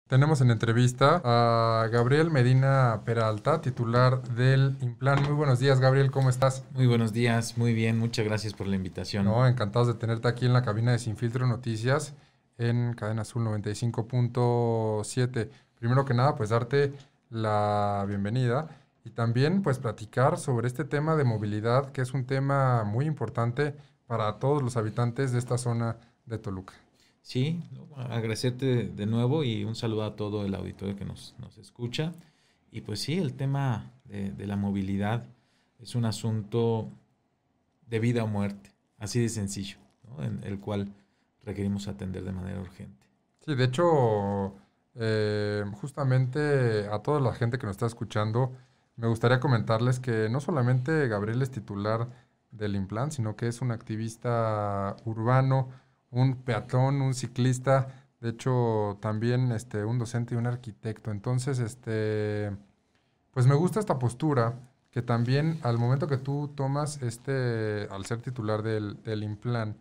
Tenemos en entrevista a Gabriel Medina Peralta, titular del Implan. Muy buenos días, Gabriel, ¿cómo estás? Muy buenos días, muy bien, muchas gracias por la invitación. No, encantados de tenerte aquí en la cabina de Sin Filtro Noticias en Cadena Azul 95.7. Primero que nada, pues darte la bienvenida y también pues platicar sobre este tema de movilidad, que es un tema muy importante para todos los habitantes de esta zona de Toluca. Sí, no, agradecerte de nuevo y un saludo a todo el auditorio que nos escucha. Y pues sí, el tema de la movilidad es un asunto de vida o muerte, así de sencillo, ¿no? En el cual requerimos atender de manera urgente. Sí, de hecho, justamente a toda la gente que nos está escuchando, me gustaría comentarles que no solamente Gabriel es titular del Implant, sino que es un activista urbano, un peatón, un ciclista, de hecho también un docente y un arquitecto. Entonces, pues me gusta esta postura que también al momento que tú tomas al ser titular del Implant,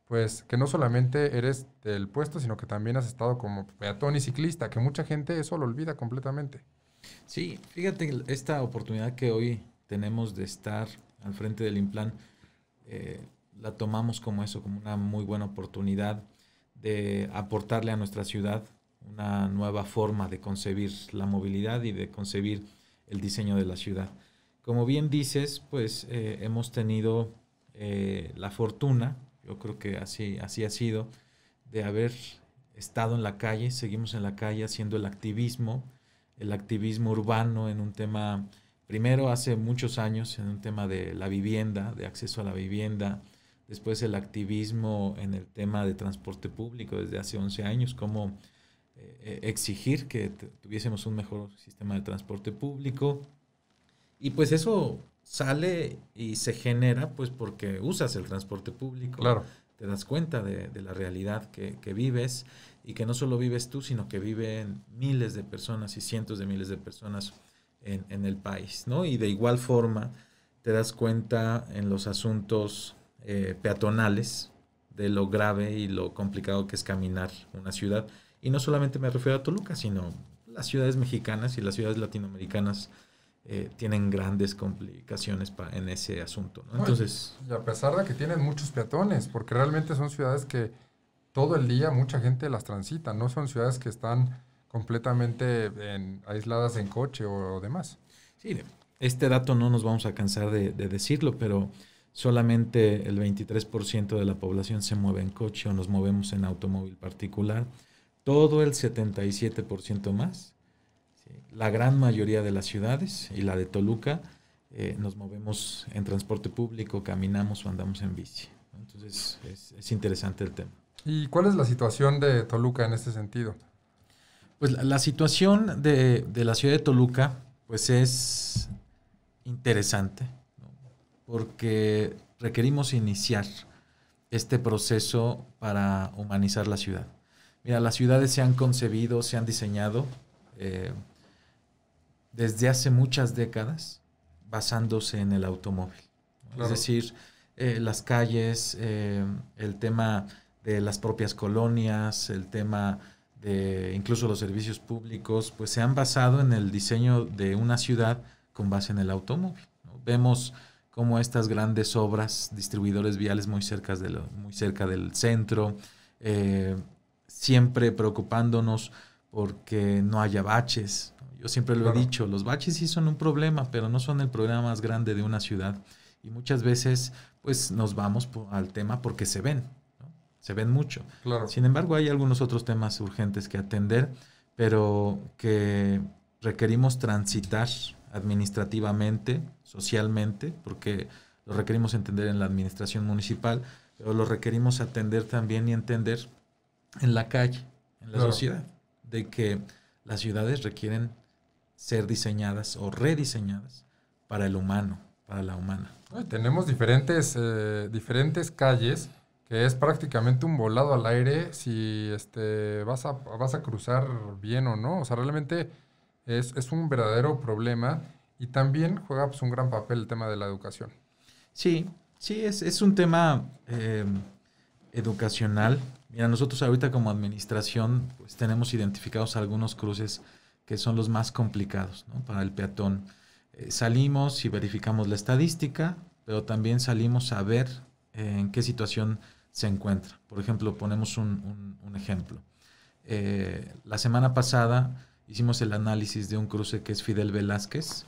pues que no solamente eres del puesto, sino que también has estado como peatón y ciclista, que mucha gente eso lo olvida completamente. Sí, fíjate que esta oportunidad que hoy tenemos de estar al frente del Implan, eh, la tomamos como eso, como una muy buena oportunidad de aportarle a nuestra ciudad una nueva forma de concebir la movilidad y de concebir el diseño de la ciudad. Como bien dices, pues hemos tenido la fortuna, yo creo que así ha sido, de haber estado en la calle, seguimos en la calle haciendo el activismo urbano en un tema, primero hace muchos años, en un tema de la vivienda, de acceso a la vivienda, después el activismo en el tema de transporte público desde hace 11 años, cómo exigir que tuviésemos un mejor sistema de transporte público. Y pues eso sale y se genera pues porque usas el transporte público, Claro, te das cuenta de la realidad que vives y que no solo vives tú, sino que viven miles de personas y cientos de miles de personas en el país, ¿no? Y de igual forma te das cuenta en los asuntos peatonales de lo grave y lo complicado que es caminar una ciudad. Y no solamente me refiero a Toluca, sino las ciudades mexicanas y las ciudades latinoamericanas tienen grandes complicaciones en ese asunto, ¿no? ¿no? Entonces, Y a pesar de que tienen muchos peatones, porque realmente son ciudades que todo el día mucha gente las transita, no son ciudades que están completamente aisladas en coche o demás. sí, este dato no nos vamos a cansar de decirlo, pero solamente el 23% de la población se mueve en coche o nos movemos en automóvil particular. Todo el 77% más, ¿sí? La gran mayoría de las ciudades y la de Toluca nos movemos en transporte público, caminamos o andamos en bici. Entonces es interesante el tema. ¿Y cuál es la situación de Toluca en este sentido? Pues la situación de la ciudad de Toluca, pues es interesante, ¿no? Porque requerimos iniciar este proceso para humanizar la ciudad. Mira, las ciudades se han concebido, se han diseñado eh, desde hace muchas décadas basándose en el automóvil, ¿no? Es Claro, decir, las calles, el tema de las propias colonias, el tema de incluso los servicios públicos, pues se han basado en el diseño de una ciudad con base en el automóvil, ¿no? Vemos cómo estas grandes obras, distribuidores viales muy cerca del centro, eh, siempre preocupándonos porque no haya baches. Yo siempre lo he claro. dicho, los baches sí son un problema, pero no son el problema más grande de una ciudad. Y muchas veces pues nos vamos al tema porque se ven, ¿no? Se ven mucho. Claro. Sin embargo, hay algunos otros temas urgentes que atender, pero que requerimos transitar administrativamente, socialmente, porque lo requerimos entender en la administración municipal, pero lo requerimos atender también y entender en la calle, en la Claro. sociedad, de que las ciudades requieren ser diseñadas o rediseñadas para el humano, para la humana. Ay, tenemos diferentes calles que es prácticamente un volado al aire si vas a cruzar bien o no. O sea, realmente es un verdadero problema y también juega pues, un gran papel el tema de la educación. Sí, sí, es un tema educacional Mira, nosotros ahorita como administración pues tenemos identificados algunos cruces que son los más complicados, ¿no? Para el peatón. Salimos y verificamos la estadística, pero también salimos a ver en qué situación se encuentra. Por ejemplo, ponemos un ejemplo. La semana pasada hicimos el análisis de un cruce que es Fidel Velázquez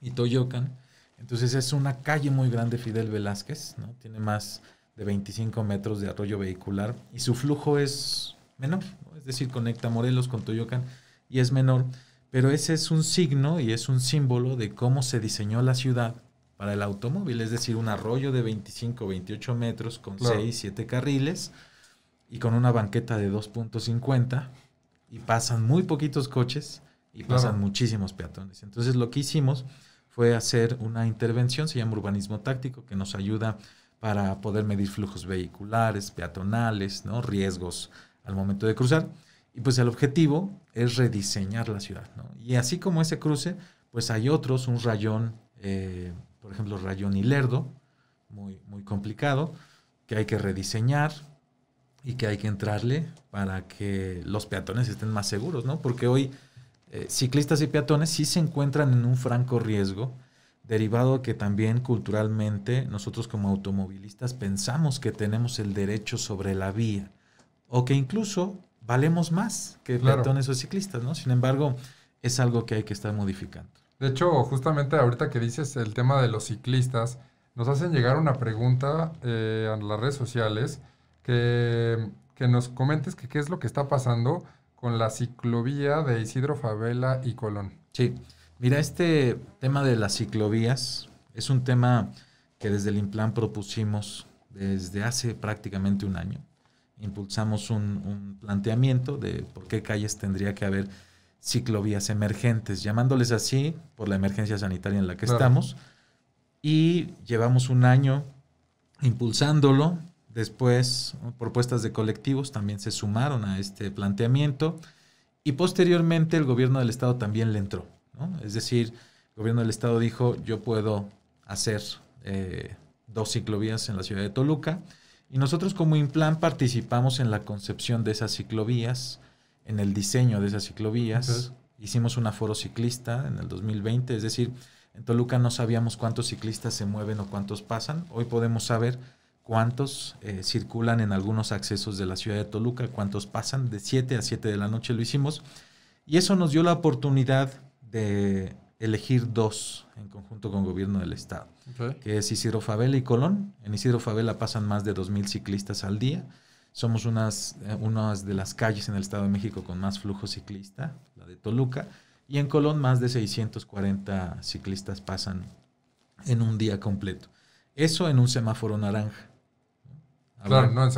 y Toyocan. Entonces es una calle muy grande, Fidel Velázquez, ¿no? Tiene más de 25 metros de arroyo vehicular y su flujo es menor, ¿no? Es decir, conecta Morelos con Toyocan y es menor, pero ese es un signo y es un símbolo de cómo se diseñó la ciudad para el automóvil, es decir, un arroyo de 25, 28 metros con 6, 7 carriles y con una banqueta de 2.50 y pasan muy poquitos coches y pasan muchísimos peatones. Entonces lo que hicimos fue hacer una intervención, se llama urbanismo táctico, que nos ayuda para poder medir flujos vehiculares, peatonales, ¿no? Riesgos al momento de cruzar. Y pues el objetivo es rediseñar la ciudad, ¿no? Y así como ese cruce, pues hay otros, un rayón, por ejemplo, rayón Ilerdo, muy, muy complicado, que hay que rediseñar y que hay que entrarle para que los peatones estén más seguros, ¿no? Porque hoy ciclistas y peatones sí se encuentran en un franco riesgo, derivado que también culturalmente nosotros como automovilistas pensamos que tenemos el derecho sobre la vía o que incluso valemos más que peatones o ciclistas, ¿no? Sin embargo, es algo que hay que estar modificando. De hecho, justamente ahorita que dices el tema de los ciclistas, nos hacen llegar una pregunta a las redes sociales que nos comentes que qué es lo que está pasando con la ciclovía de Isidro Fabela y Colón. Sí, mira, este tema de las ciclovías es un tema que desde el Implan propusimos desde hace prácticamente un año. Impulsamos un planteamiento de por qué calles tendría que haber ciclovías emergentes, llamándoles así por la emergencia sanitaria en la que estamos. Y llevamos un año impulsándolo. Después, propuestas de colectivos también se sumaron a este planteamiento. Y posteriormente el gobierno del estado también le entró, ¿no? Es decir, el gobierno del estado dijo, yo puedo hacer 2 ciclovías en la ciudad de Toluca. Y nosotros como Implan participamos en la concepción de esas ciclovías, en el diseño de esas ciclovías. Hicimos un aforo ciclista en el 2020, es decir, en Toluca no sabíamos cuántos ciclistas se mueven o cuántos pasan. Hoy podemos saber cuántos circulan en algunos accesos de la ciudad de Toluca, cuántos pasan. De 7 a 7 de la noche lo hicimos. Y eso nos dio la oportunidad de elegir 2 en conjunto con el gobierno del estado, que es Isidro Fabela y Colón. En Isidro Fabela pasan más de 2,000 ciclistas al día. Somos unas de las calles en el Estado de México con más flujo ciclista, la de Toluca. Y en Colón más de 640 ciclistas pasan en un día completo. Eso en un semáforo naranja. Claro, no,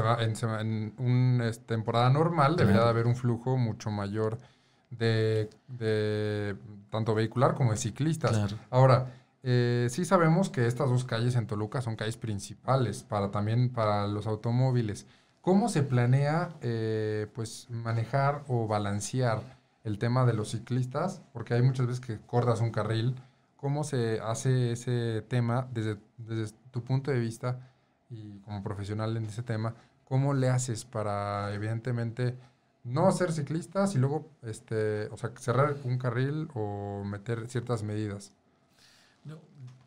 en una temporada normal debería de haber un flujo mucho mayor de tanto vehicular como de ciclistas. Claro. Ahora, sí sabemos que estas 2 calles en Toluca son calles principales también para los automóviles. ¿Cómo se planea pues manejar o balancear el tema de los ciclistas? Porque hay muchas veces que cortas un carril. ¿Cómo se hace ese tema desde tu punto de vista y como profesional en ese tema? ¿Cómo le haces para, evidentemente, no ser ciclistas y luego cerrar un carril o meter ciertas medidas?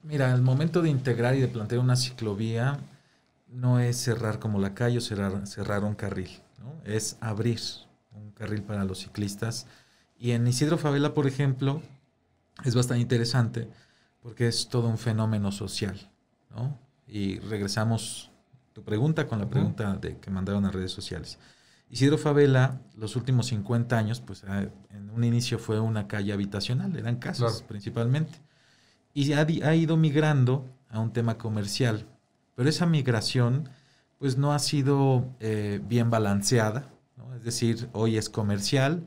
Mira, al momento de integrar y de plantear una ciclovía, no es cerrar como la calle o cerrar un carril, ¿no? Es abrir un carril para los ciclistas. Y en Isidro Fabela, por ejemplo, es bastante interesante porque es todo un fenómeno social, ¿no? Y regresamos tu pregunta con la pregunta que mandaron a redes sociales. Isidro Fabela, los últimos 50 años, pues en un inicio fue una calle habitacional, eran casas principalmente. Y ha ido migrando a un tema comercial. Pero esa migración pues no ha sido bien balanceada, ¿no? Es decir, hoy es comercial,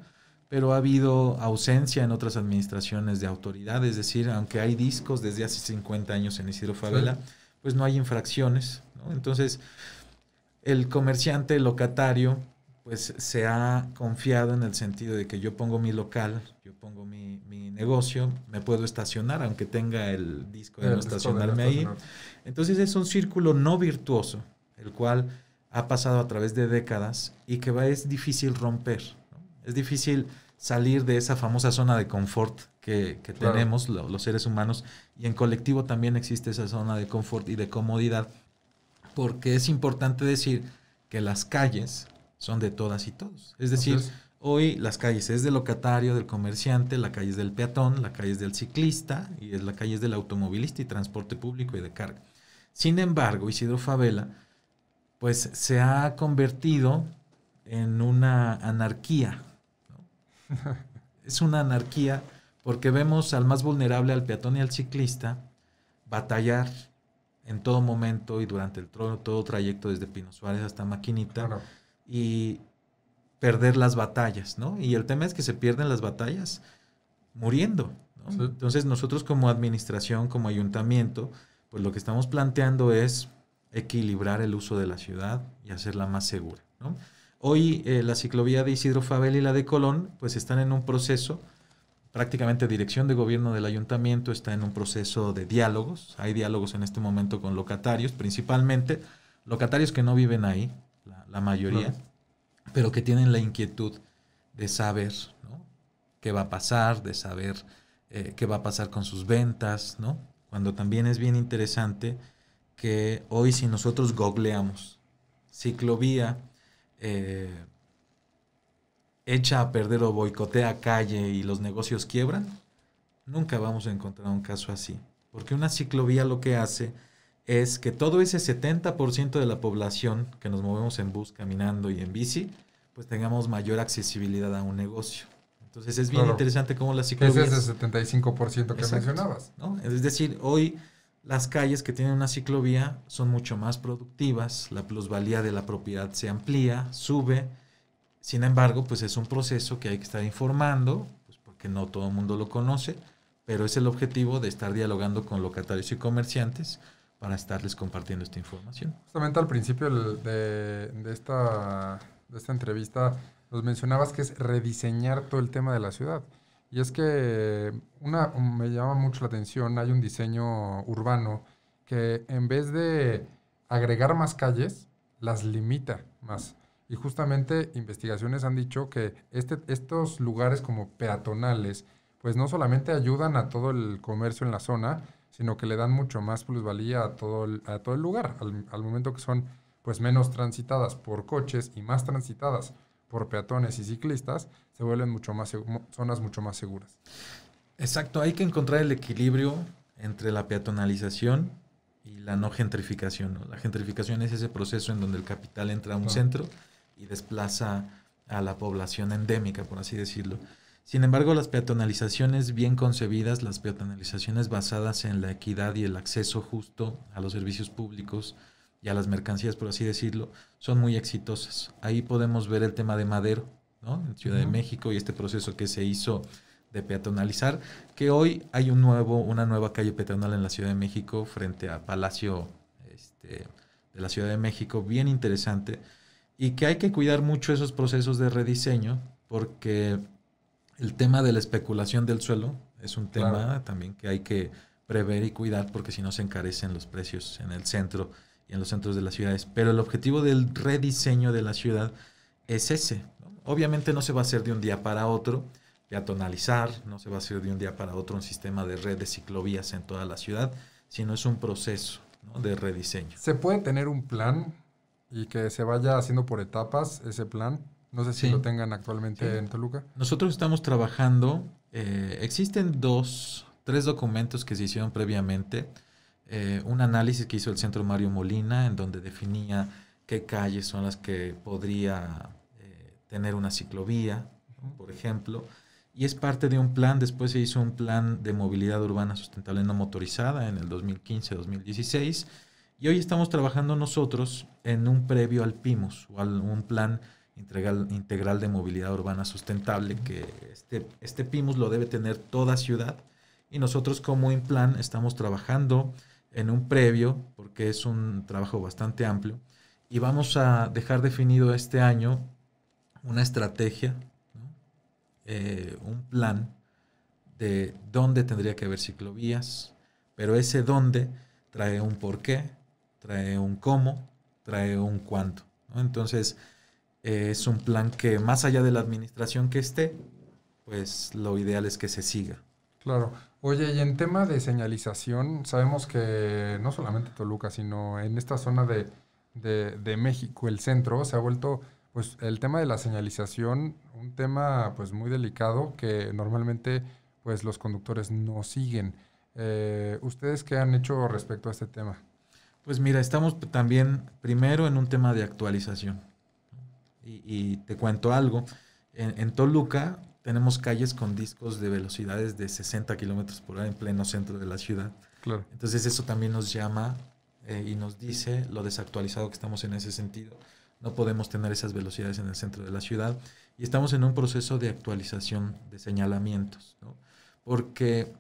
pero ha habido ausencia en otras administraciones de autoridad. Es decir, aunque hay discos desde hace 50 años en Isidro Fabela, pues no hay infracciones, ¿no? Entonces, el comerciante, el locatario, pues se ha confiado en el sentido de que yo pongo mi local, yo pongo mi negocio, me puedo estacionar, aunque tenga el disco de no estacionarme ahí. Entonces es un círculo no virtuoso, el cual ha pasado a través de décadas y que es difícil romper, ¿no? Es difícil salir de esa famosa zona de confort que Claro. tenemos los seres humanos, y en colectivo también existe esa zona de confort y de comodidad, porque es importante decir que las calles son de todas y todos. Es decir, Así es. hoy las calles es del locatario, del comerciante, la calle es del peatón, la calle es del ciclista y la calle es del automovilista y transporte público y de carga. Sin embargo, Isidro Fabela pues se ha convertido en una anarquía, ¿no? Es una anarquía porque vemos al más vulnerable, al peatón y al ciclista, batallar en todo momento y durante todo trayecto desde Pino Suárez hasta Maquinita, Claro. y perder las batallas, ¿no? Y el tema es que se pierden las batallas muriendo, ¿no? Sí. Entonces nosotros como administración, como ayuntamiento, pues lo que estamos planteando es equilibrar el uso de la ciudad y hacerla más segura, ¿no? Hoy la ciclovía de Isidro Fabela y la de Colón pues están en un proceso, prácticamente dirección de gobierno del ayuntamiento está en un proceso de diálogos. Hay diálogos en este momento con locatarios, principalmente locatarios que no viven ahí, la mayoría, pero que tienen la inquietud de saber, ¿no?, qué va a pasar, de saber qué va a pasar con sus ventas, ¿no? Cuando también es bien interesante que hoy, si nosotros googleamos ciclovía echa a perder o boicotea calle y los negocios quiebran, nunca vamos a encontrar un caso así. Porque una ciclovía lo que hace es que todo ese 70% de la población que nos movemos en bus, caminando y en bici, pues tengamos mayor accesibilidad a un negocio. Entonces es bien interesante cómo las ciclovías... Ese es el 75% que Exacto, mencionabas, ¿no? Es decir, hoy las calles que tienen una ciclovía son mucho más productivas, la plusvalía de la propiedad se amplía, sube. Sin embargo, pues es un proceso que hay que estar informando, pues porque no todo el mundo lo conoce, pero es el objetivo de estar dialogando con locatarios y comerciantes para estarles compartiendo esta información. Justamente al principio de esta entrevista nos mencionabas que es rediseñar todo el tema de la ciudad. Y es que me llama mucho la atención, hay un diseño urbano que en vez de agregar más calles, las limita más. Y justamente investigaciones han dicho que estos lugares como peatonales, pues no solamente ayudan a todo el comercio en la zona, sino que le dan mucho más plusvalía a todo el lugar, al momento que son pues menos transitadas por coches y más transitadas por peatones y ciclistas, se vuelven zonas mucho más seguras. Exacto, hay que encontrar el equilibrio entre la peatonalización y la no gentrificación, ¿no? La gentrificación es ese proceso en donde el capital entra a un centro y desplaza a la población endémica, por así decirlo. Sin embargo, las peatonalizaciones bien concebidas, las peatonalizaciones basadas en la equidad y el acceso justo a los servicios públicos y a las mercancías, por así decirlo, son muy exitosas. Ahí podemos ver el tema de Madero, ¿no?, en Ciudad de México, y este proceso que se hizo de peatonalizar, que hoy hay una nueva calle peatonal en la Ciudad de México frente a Palacio de la Ciudad de México, bien interesante, y que hay que cuidar mucho esos procesos de rediseño, porque el tema de la especulación del suelo es un tema también que hay que prever y cuidar, porque si no se encarecen los precios en el centro y en los centros de las ciudades. Pero el objetivo del rediseño de la ciudad es ese, ¿no? Obviamente no se va a hacer de un día para otro, peatonalizar, no se va a hacer de un día para otro un sistema de red de ciclovías en toda la ciudad, sino es un proceso, ¿no?, de rediseño. ¿Se puede tener un plan y que se vaya haciendo por etapas ese plan? No sé si lo tengan actualmente en Toluca. Nosotros estamos trabajando, existen tres documentos que se hicieron previamente. Un análisis que hizo el Centro Mario Molina, en donde definía qué calles son las que podría tener una ciclovía, ¿no?, por ejemplo. Y es parte de un plan. Después se hizo un plan de movilidad urbana sustentable no motorizada en el 2015-2016. Y hoy estamos trabajando nosotros en un previo al PIMUS, o un plan integral de movilidad urbana sustentable, que este PIMUS lo debe tener toda ciudad. Y nosotros como Implan estamos trabajando en un previo, porque es un trabajo bastante amplio, y vamos a dejar definido este año una estrategia, ¿no?, un plan de dónde tendría que haber ciclovías, pero ese dónde trae un porqué, trae un cómo, trae un cuándo, ¿no? Entonces, es un plan que más allá de la administración que esté, pues lo ideal es que se siga. Claro. Oye, y en tema de señalización, sabemos que no solamente Toluca, sino en esta zona de México, el centro, se ha vuelto, pues, el tema de la señalización un tema, pues, muy delicado que normalmente, pues, los conductores no siguen. ¿Ustedes qué han hecho respecto a este tema? Pues mira, estamos también primero en un tema de actualización. Y te cuento algo. En Toluca tenemos calles con discos de velocidades de 60 kilómetros por hora en pleno centro de la ciudad. Claro. Entonces eso también nos llama y nos dice lo desactualizado que estamos en ese sentido. No podemos tener esas velocidades en el centro de la ciudad y estamos en un proceso de actualización de señalamientos, ¿no? Porque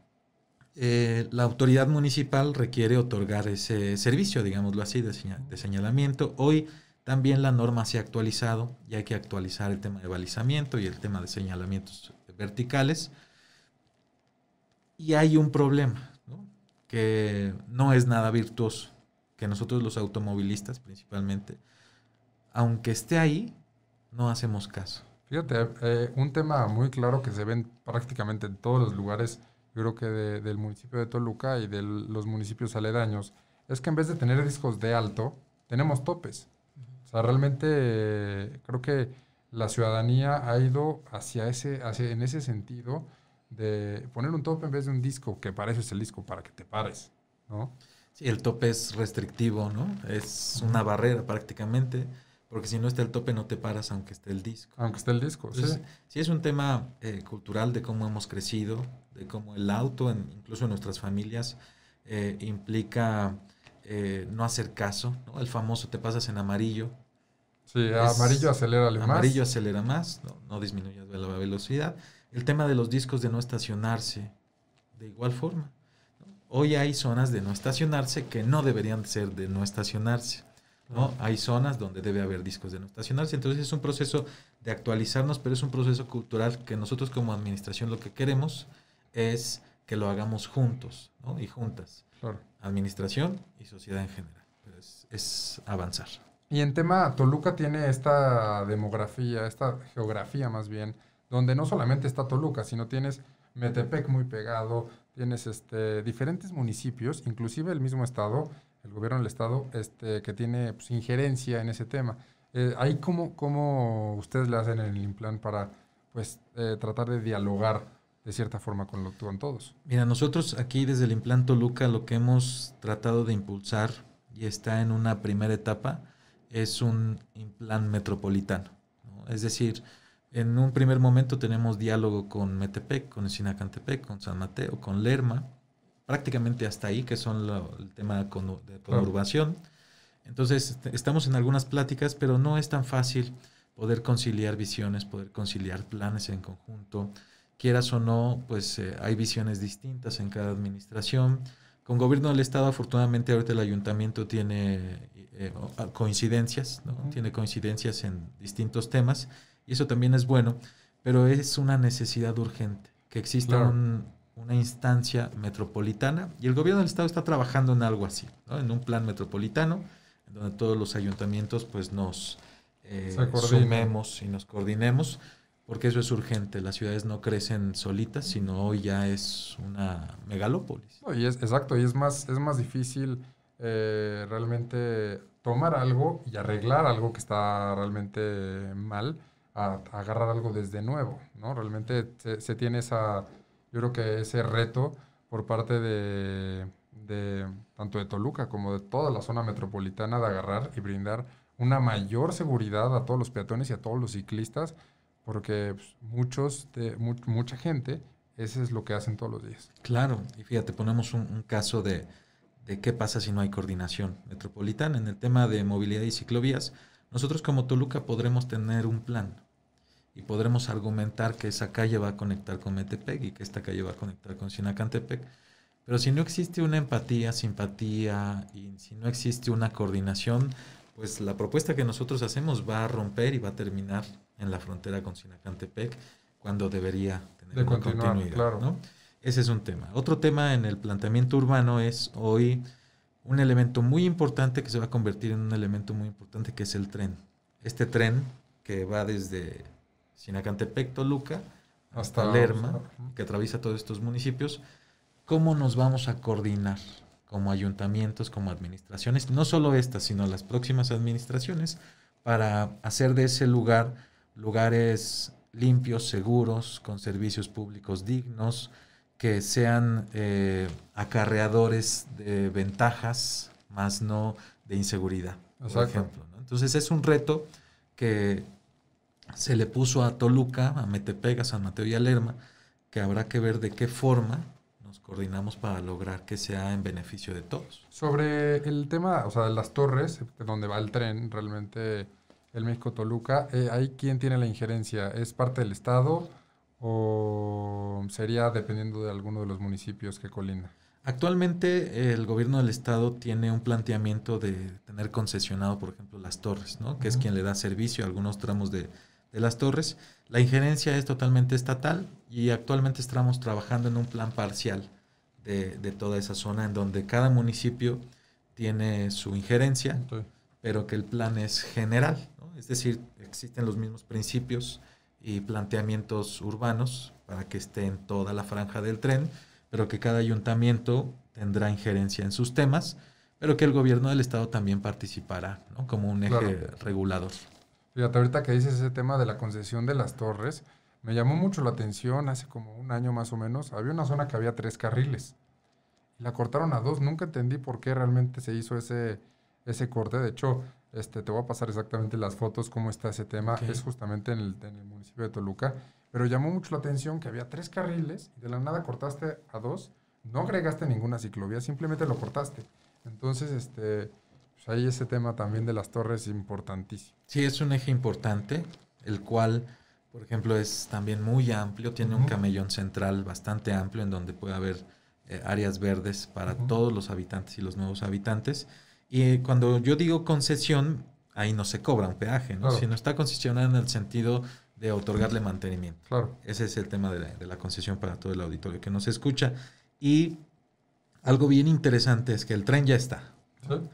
la autoridad municipal requiere otorgar ese servicio, digámoslo así, de señalamiento. Hoy también la norma se ha actualizado y hay que actualizar el tema de balizamiento y el tema de señalamientos verticales. Y hay un problema, ¿no? Que no es nada virtuoso, que nosotros los automovilistas principalmente, aunque esté ahí, no hacemos caso. Fíjate, un tema muy claro que se ve prácticamente en todos los lugares, yo creo que del municipio de Toluca y de los municipios aledaños, es que en vez de tener discos de alto, tenemos topes. O sea, realmente creo que la ciudadanía ha ido en ese sentido de poner un tope en vez de un disco, que para eso es el disco, para que te pares, ¿no? Sí, el tope es restrictivo, ¿no? Es una barrera prácticamente, porque si no está el tope no te paras aunque esté el disco. Aunque esté el disco, Entonces, sí. sí es un tema cultural de cómo hemos crecido, de cómo el auto, incluso en nuestras familias, implica no hacer caso, ¿no? El famoso te pasas en amarillo. Sí, amarillo acelérale Amarillo más. acelera más, no disminuyas la velocidad. El tema de los discos de no estacionarse, de igual forma. Hoy hay zonas de no estacionarse que no deberían ser de no estacionarse, ¿no? Hay zonas donde debe haber discos de no estacionarse. Entonces es un proceso de actualizarnos, pero es un proceso cultural que nosotros como administración lo que queremos es que lo hagamos juntos, ¿no? Y juntas. Claro. Administración y sociedad en general. Pero es avanzar. Y en tema, Toluca tiene esta demografía, esta geografía más bien, donde no solamente está Toluca, sino tienes Metepec muy pegado, tienes diferentes municipios, inclusive el mismo estado, el gobierno del estado, que tiene, pues, injerencia en ese tema. Ahí cómo ustedes le hacen en el Implan para, pues, tratar de dialogar de cierta forma con todos. Mira, nosotros aquí desde el Implan Toluca lo que hemos tratado de impulsar y está en una primera etapa es un Implan metropolitano, ¿no? Es decir, en un primer momento tenemos diálogo con Metepec, con Sinacantepec, con San Mateo, con Lerma, prácticamente hasta ahí, que son el tema de conurbación. Entonces, estamos en algunas pláticas, pero no es tan fácil poder conciliar visiones, poder conciliar planes en conjunto. Quieras o no, pues hay visiones distintas en cada administración. Con gobierno del Estado, afortunadamente, ahorita el ayuntamiento tiene coincidencias, ¿no? Tiene coincidencias en distintos temas y eso también es bueno, pero es una necesidad urgente que exista una instancia metropolitana y el gobierno del Estado está trabajando en algo así, ¿no? En un plan metropolitano en donde todos los ayuntamientos pues nos sumemos y nos coordinemos, porque eso es urgente. Las ciudades no crecen solitas, sino hoy ya es una megalópolis. No, exacto, y es más difícil realmente tomar algo y arreglar algo que está realmente mal, a agarrar algo desde nuevo, ¿no? Realmente se tiene yo creo que ese reto por parte de tanto de Toluca como de toda la zona metropolitana de agarrar y brindar una mayor seguridad a todos los peatones y a todos los ciclistas, porque pues, mucha gente, eso es lo que hacen todos los días. Claro, y fíjate, ponemos un caso de qué pasa si no hay coordinación metropolitana. En el tema de movilidad y ciclovías, nosotros como Toluca podremos tener un plan y podremos argumentar que esa calle va a conectar con Metepec y que esta calle va a conectar con Sinacantepec. Pero si no existe una empatía, simpatía y si no existe una coordinación, pues la propuesta que nosotros hacemos va a romper y va a terminar en la frontera con Sinacantepec cuando debería tener una continuidad, claro, ¿no? Ese es un tema. Otro tema en el planteamiento urbano es hoy un elemento muy importante que se va a convertir en un elemento muy importante que es el tren. este tren que va desde Sinacantepec, Toluca, hasta Hasta Lerma, que atraviesa todos estos municipios, ¿cómo nos vamos a coordinar como ayuntamientos, como administraciones, no solo estas, sino las próximas administraciones, para hacer de ese lugar lugares limpios, seguros, con servicios públicos dignos, que sean acarreadores de ventajas, más no de inseguridad, por ejemplo, ¿no? Entonces es un reto que se le puso a Toluca, a Metepec, a San Mateo y a Lerma, que habrá que ver de qué forma nos coordinamos para lograr que sea en beneficio de todos. Sobre el tema, o sea, de las torres, donde va el tren, realmente el México-Toluca, ¿ahí quién tiene la injerencia? ¿Es parte del Estado o sería dependiendo de alguno de los municipios que colinda? Actualmente el gobierno del estado tiene un planteamiento de tener concesionado, por ejemplo, las torres, ¿no? Que es quien le da servicio a algunos tramos de las torres. La injerencia es totalmente estatal y actualmente estamos trabajando en un plan parcial de toda esa zona en donde cada municipio tiene su injerencia, Sí. pero que el plan es general, ¿no? Es decir, existen los mismos principios y planteamientos urbanos para que esté en toda la franja del tren, pero que cada ayuntamiento tendrá injerencia en sus temas, pero que el gobierno del estado también participará, ¿no? Como un eje regulador. Fíjate, ahorita que dices ese tema de la concesión de las torres, me llamó mucho la atención, hace como un año más o menos, había una zona que había 3 carriles y la cortaron a 2, nunca entendí por qué realmente se hizo ese corte, de hecho, te voy a pasar exactamente las fotos, cómo está ese tema, Okay. es justamente en el municipio de Toluca, pero llamó mucho la atención que había 3 carriles y de la nada cortaste a 2, no agregaste ninguna ciclovía, simplemente lo cortaste. Entonces, pues ahí ese tema también de las torres es importantísimo. Sí, es un eje importante, el cual, por ejemplo, es también muy amplio, tiene un camellón central bastante amplio en donde puede haber áreas verdes para todos los habitantes y los nuevos habitantes. Y cuando yo digo concesión, ahí no se cobra un peaje, ¿no? Claro. Sino está concesionada en el sentido de otorgarle mantenimiento. Claro. Ese es el tema de la concesión para todo el auditorio que nos escucha. Y algo bien interesante es que el tren ya está, ¿no? Sí.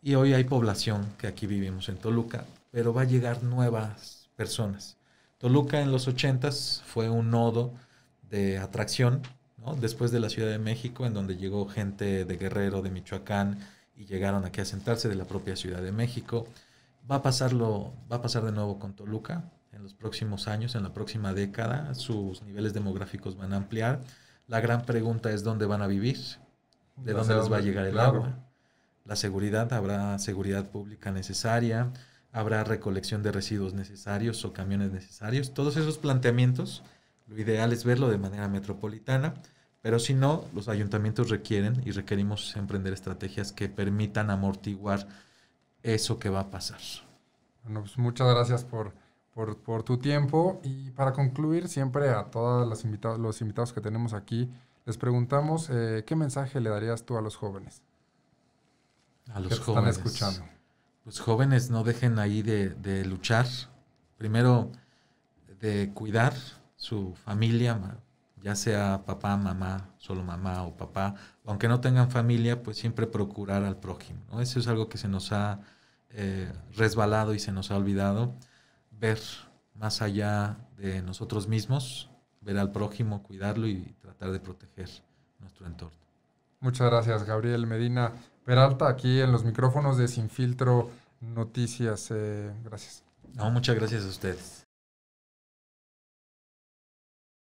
Y hoy hay población que aquí vivimos en Toluca, pero va a llegar nuevas personas. Toluca en los 80s fue un nodo de atracción, ¿no? Después de la Ciudad de México, en donde llegó gente de Guerrero, de Michoacán, y llegaron aquí a sentarse, de la propia Ciudad de México. Va a pasar de nuevo con Toluca en los próximos años, en la próxima década. Sus niveles demográficos van a ampliar. La gran pregunta es dónde van a vivir, de dónde les va a llegar el agua. La seguridad, habrá seguridad pública necesaria, habrá recolección de residuos necesarios o camiones necesarios. Todos esos planteamientos, lo ideal es verlo de manera metropolitana, pero si no, los ayuntamientos requerimos emprender estrategias que permitan amortiguar eso que va a pasar. Bueno, pues muchas gracias por tu tiempo y para concluir, siempre a todos los invitados que tenemos aquí, les preguntamos ¿qué mensaje le darías tú a los jóvenes? A los que te jóvenes. Están escuchando. Los jóvenes no dejen ahí de luchar. Primero, de cuidar su familia, ya sea papá, mamá, solo mamá o papá. Aunque no tengan familia, pues siempre procurar al prójimo, ¿no? Eso es algo que se nos ha resbalado y se nos ha olvidado. Ver más allá de nosotros mismos, ver al prójimo, cuidarlo y tratar de proteger nuestro entorno. Muchas gracias, Gabriel Medina Peralta, aquí en los micrófonos de Sin Filtro Noticias. Gracias. No, muchas gracias a ustedes.